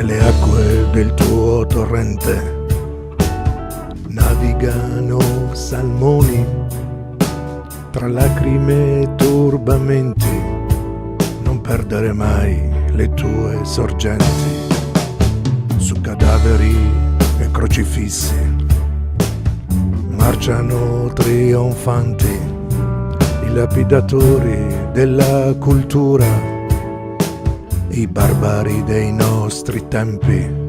nelle acque del tuo torrente navigano salmoni tra lacrime e turbamenti, non perdere mai le tue sorgenti. Su cadaveri e crocifissi marciano trionfanti i lapidatori della cultura, i barbari dei nostri tempi.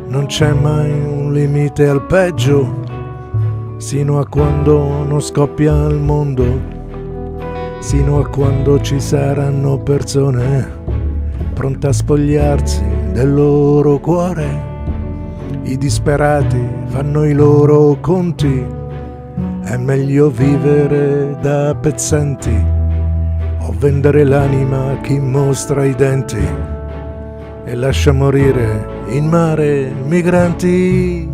Non c'è mai un limite al peggio, sino a quando non scoppia il mondo, sino a quando ci saranno persone pronte a spogliarsi del loro cuore. I disperati fanno i loro conti, è meglio vivere da pezzenti o vendere l'anima a chi mostra i denti e lascia morire in mare migranti.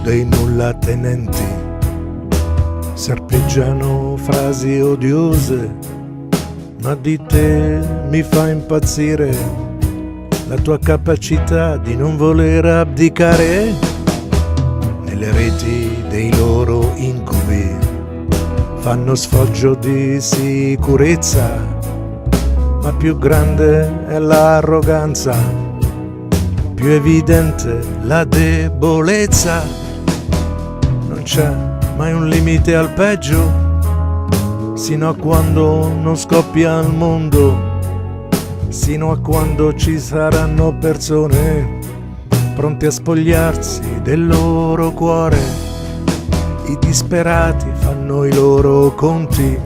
Dei nulla tenenti serpeggiano frasi odiose, ma di te mi fa impazzire la tua capacità di non voler abdicare. Nelle reti dei loro incubi fanno sfoggio di sicurezza, ma più grande è l'arroganza, più evidente la debolezza. Non c'è mai un limite al peggio, sino a quando non scoppia il mondo, sino a quando ci saranno persone pronte a spogliarsi del loro cuore. I disperati fanno i loro conti,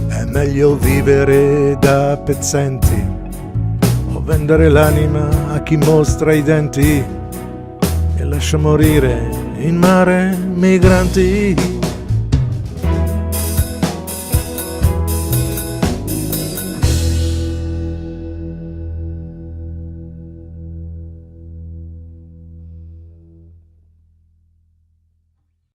è meglio vivere da pezzenti o vendere l'anima a chi mostra i denti e lascia morire in mare migranti.